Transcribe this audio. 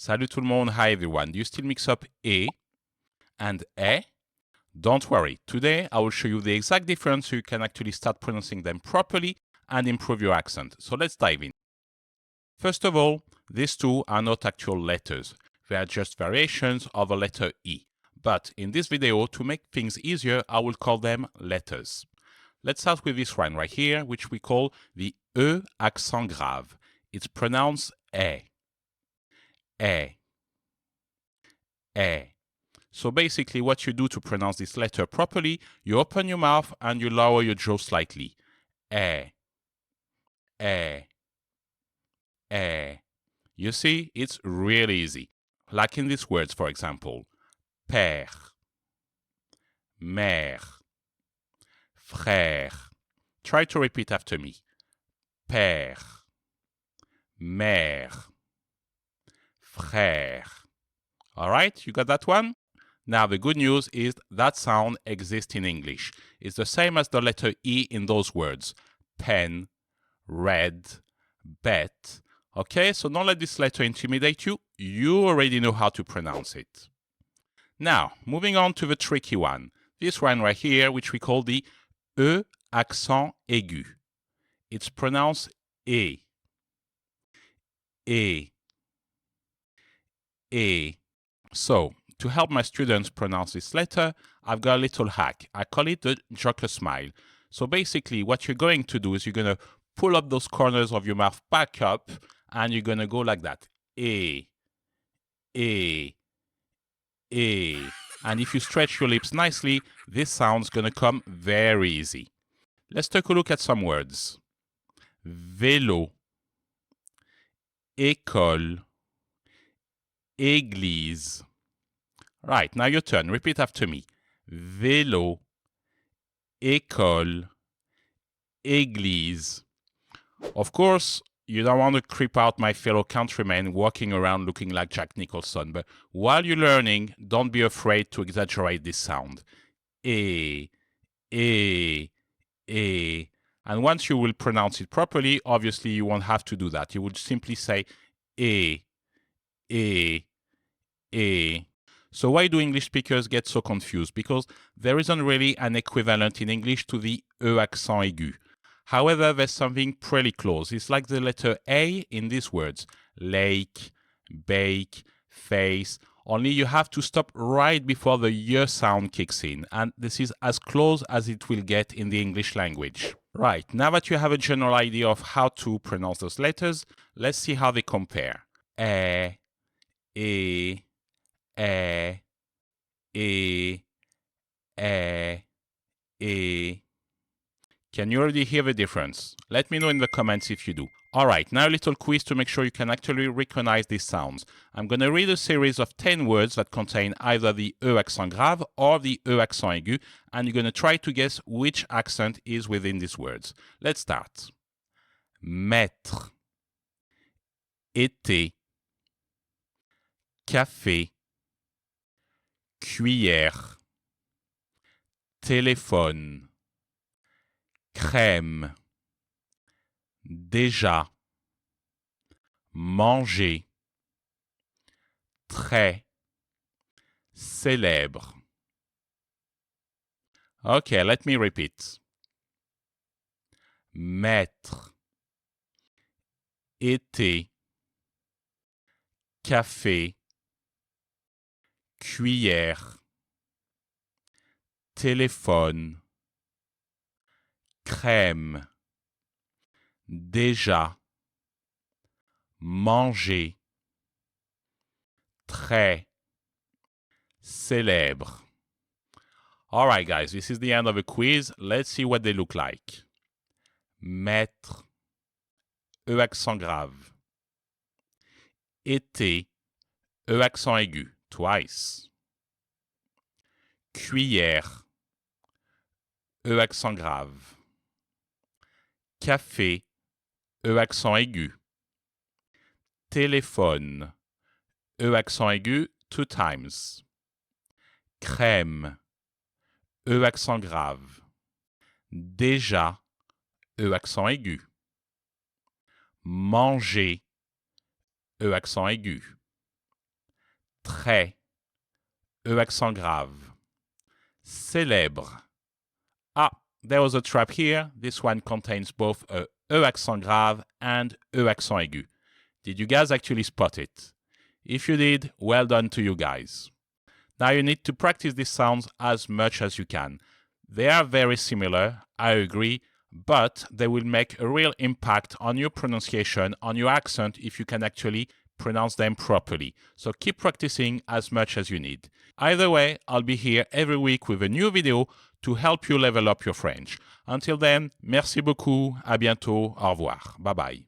Salut tout le monde, hi everyone. Do you still mix up E and E? Don't worry, today I will show you the exact difference so you can actually start pronouncing them properly and improve your accent. So let's dive in. First of all, these two are not actual letters. They are just variations of a letter E. But in this video, to make things easier, I will call them letters. Let's start with this one right here, which we call the E accent grave. It's pronounced E. E. E. So basically what you do to pronounce this letter properly, you open your mouth and you lower your jaw slightly. E. E. E. You see, it's really easy. Like in these words, for example. Père, mère, frère. Try to repeat after me. Père, mère, frère. All right, you got that one? Now, the good news is that sound exists in English. It's the same as the letter E in those words. Pen, red, bet. Okay, so don't let this letter intimidate you. You already know how to pronounce it. Now, moving on to the tricky one. This one right here, which we call the E accent aigu. It's pronounced E. E. E. So, to help my students pronounce this letter, I've got a little hack. I call it the Joker smile. So basically, what you're going to do is you're going to pull up those corners of your mouth back up, and you're going to go like that. E. E. E. And if you stretch your lips nicely, this sound's going to come very easy. Let's take a look at some words. Vélo, école, église. Right, now your turn. Repeat after me. Vélo, école, église. Of course, you don't want to creep out my fellow countrymen walking around looking like Jack Nicholson, but while you're learning, don't be afraid to exaggerate this sound. E, E, E. And once you will pronounce it properly, obviously you won't have to do that. You would simply say E, E, E. So why do English speakers get so confused? Because there isn't really an equivalent in English to the E accent aigu. However, there's something pretty close. It's like the letter A in these words. Lake, bake, face. Only you have to stop right before the Y sound kicks in. And this is as close as it will get in the English language. Right, now that you have a general idea of how to pronounce those letters, let's see how they compare. E, E, E, E, E, E. Can you already hear the difference? Let me know in the comments if you do. Alright, now a little quiz to make sure you can actually recognize these sounds. I'm going to read a series of 10 words that contain either the E accent grave or the E accent aigu, and you're going to try to guess which accent is within these words. Let's start. Maître, été, café, cuillère, téléphone, crème, déjà, manger, très, célèbre. Okay, let me repeat. Maître, été, café, cuillère, téléphone, crème, déjà, manger, très, célèbre. All right, guys, this is the end of the quiz. Let's see what they look like. Maître, E accent grave. Été, E accent aigu, twice. Cuillère, E accent grave. Café, E accent aigu. Téléphone, E accent aigu, 2 times. Crème, E accent grave. Déjà, E accent aigu. Manger, E accent aigu. Très. E accent grave. Célèbre. Ah, there was a trap here. This one contains both a E accent grave and E accent aigu. Did you guys actually spot it? If you did, well done to you guys. Now you need to practice these sounds as much as you can. They are very similar, I agree, but they will make a real impact on your pronunciation, on your accent, if you can actually pronounce them properly. So keep practicing as much as you need. Either way, I'll be here every week with a new video to help you level up your French. Until then, merci beaucoup, à bientôt, au revoir, bye bye.